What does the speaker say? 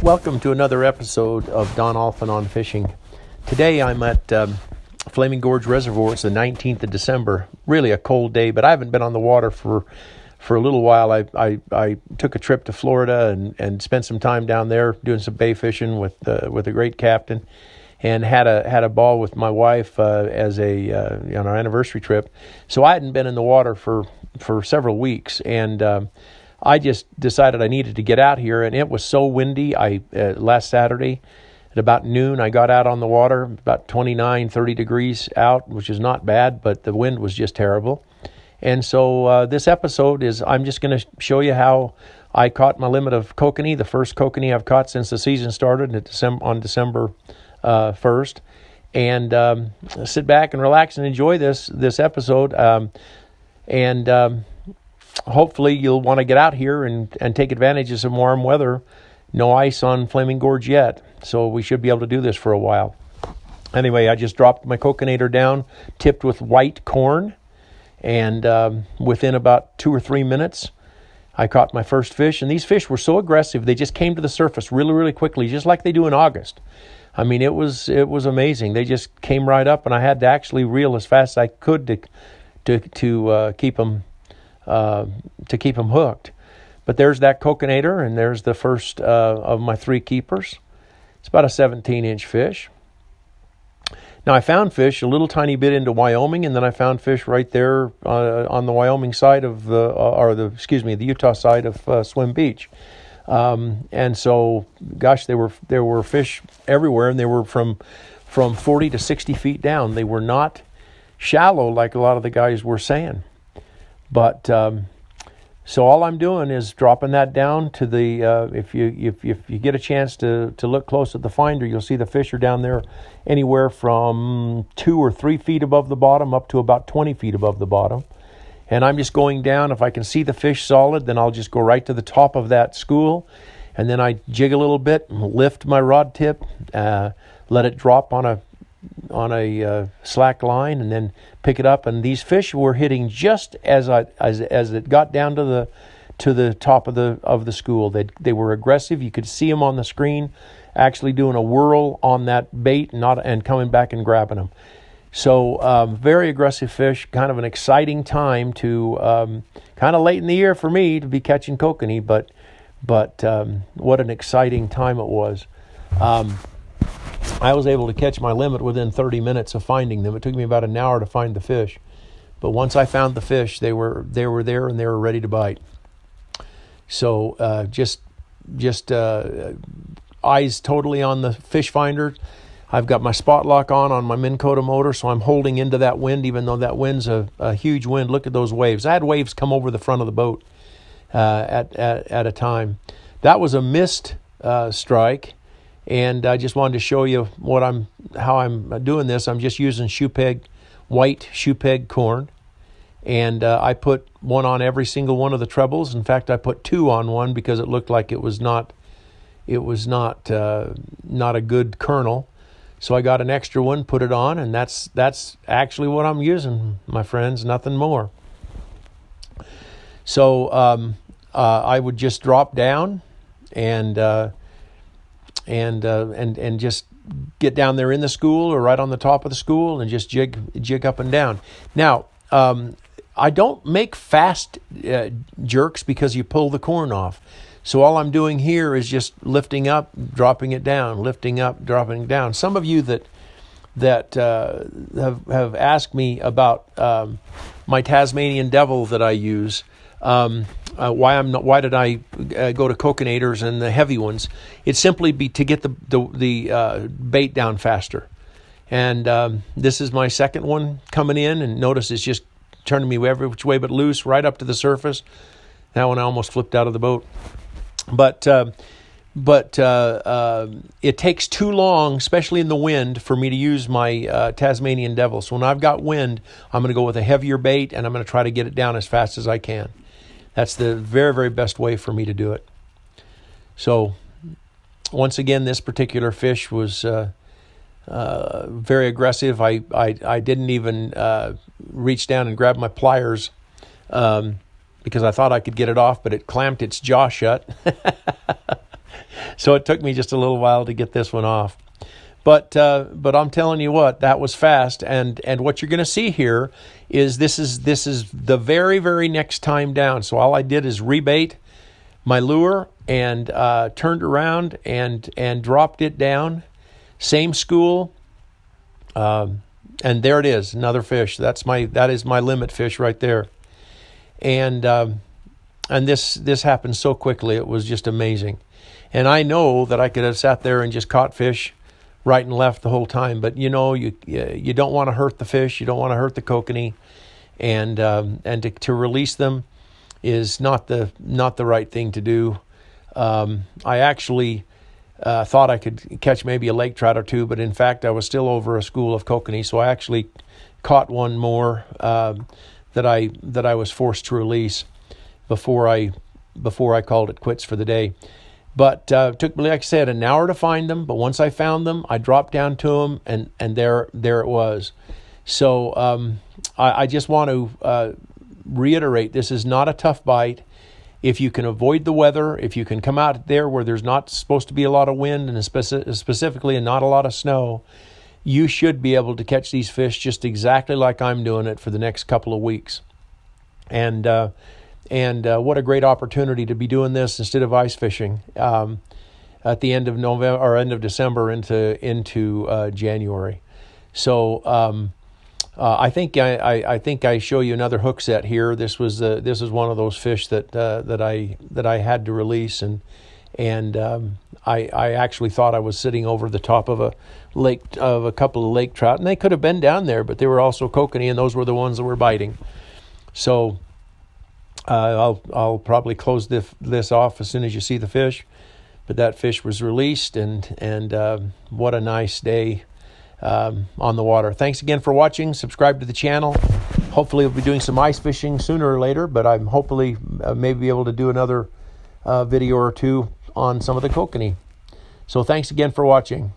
Welcome to another episode of Don Allphin on Fishing. Today I'm at Flaming Gorge Reservoir. It's the 19th of December. Really a cold day, but I haven't been on the water for a little while. I took a trip to Florida and spent some time down there doing some bay fishing with a great captain, and had a ball with my wife as on our anniversary trip. So I hadn't been in the water for several weeks, and I just decided I needed to get out here, and it was so windy. Last Saturday at about noon, I got out on the water, about 29, 30 degrees out, which is not bad, but the wind was just terrible. And so this episode is, I'm just going to show you how I caught my limit of kokanee, the first kokanee I've caught since the season started on December 1st. And sit back and relax and enjoy this episode. Hopefully you'll want to get out here and take advantage of some warm weather. No ice on Flaming Gorge yet, so we should be able to do this for a while. Anyway, I just dropped my Kokanator down, tipped with white corn, and within about 2 or 3 minutes, I caught my first fish. And these fish were so aggressive, they just came to the surface really, really quickly, just like they do in August. I mean, it was amazing. They just came right up, and I had to actually reel as fast as I could to keep them hooked. But there's that Kokanator, and there's the first of my 3 keepers. It's about a 17-inch fish. Now, I found fish a little tiny bit into Wyoming, and then I found fish right there on the Wyoming side of the Utah side of Swim Beach. And so, gosh, there were fish everywhere, and they were from 40 to 60 feet down. They were not shallow like a lot of the guys were saying. But so all I'm doing is dropping that down to the if you get a chance to look close at the finder, you'll see the fish are down there anywhere from 2 or 3 feet above the bottom up to about 20 feet above the bottom. And I'm just going down. If I can see the fish solid, then I'll just go right to the top of that school, and then I jig a little bit, lift my rod tip, let it drop on a slack line, and then pick it up. And these fish were hitting just as it got down to the top of the school. They were aggressive. You could see them on the screen, actually doing a whirl on that bait and coming back and grabbing them. So very aggressive fish. Kind of an exciting time to kind of late in the year for me to be catching kokanee, but what an exciting time it was. I was able to catch my limit within 30 minutes of finding them. It took me about an hour to find the fish. But once I found the fish, they were there and they were ready to bite. So just eyes totally on the fish finder. I've got my spot lock on my Minn Kota motor, so I'm holding into that wind, even though that wind's a huge wind. Look at those waves. I had waves come over the front of the boat at a time. That was a missed strike. And I just wanted to show you how I'm doing this. I'm just using white shoe peg corn, and I put one on every single one of the trebles. In fact, I put 2 on one because it looked like it was not a good kernel. So I got an extra one, put it on, and that's actually what I'm using, my friends. Nothing more. So I would just drop down and just get down there in the school or right on the top of the school and just jig up and down. Now, I don't make fast jerks because you pull the corn off. So all I'm doing here is just lifting up, dropping it down, lifting up, dropping it down. Some of you that have asked me about my Tasmanian Devil that I use. Why did I go to Kokanators and the heavy ones? It's simply to get the bait down faster. And this is my second one coming in, and notice it's just turning me every which way but loose, right up to the surface. That one I almost flipped out of the boat. But it takes too long, especially in the wind, for me to use my Tasmanian Devil. So when I've got wind, I'm going to go with a heavier bait, and I'm going to try to get it down as fast as I can. That's the very, very best way for me to do it. So once again, this particular fish was very aggressive. I didn't even reach down and grab my pliers because I thought I could get it off, but it clamped its jaw shut. So it took me just a little while to get this one off. But I'm telling you what, that was fast. And what you're going to see here is this is the very, very next time down. So all I did is rebait my lure and turned around and dropped it down. Same school. And there it is, another fish. That is my limit fish right there. And this happened so quickly. It was just amazing. And I know that I could have sat there and just caught fish right and left the whole time, but you don't want to hurt the fish. You don't want to hurt the kokanee, and to release them is not the right thing to do. I actually thought I could catch maybe a lake trout or two, but in fact I was still over a school of kokanee, so I actually caught one more that I was forced to release before I called it quits for the day. But it took me, like I said, an hour to find them. But once I found them, I dropped down to them, and there it was. So I just want to reiterate, this is not a tough bite. If you can avoid the weather, if you can come out there where there's not supposed to be a lot of wind and specifically not a lot of snow, you should be able to catch these fish just exactly like I'm doing it for the next couple of weeks. And what a great opportunity to be doing this instead of ice fishing at the end of November or end of December into January. So I think I show you another hook set here. This is one of those fish that I had to release, and I actually thought I was sitting over the top of a couple of lake trout, and they could have been down there, but they were also kokanee, and those were the ones that were biting. So I'll probably close this off as soon as you see the fish, but that fish was released, and what a nice day on the water. Thanks again for watching. Subscribe to the channel. Hopefully we'll be doing some ice fishing sooner or later, but I'm hopefully maybe be able to do another video or two on some of the kokanee. So thanks again for watching.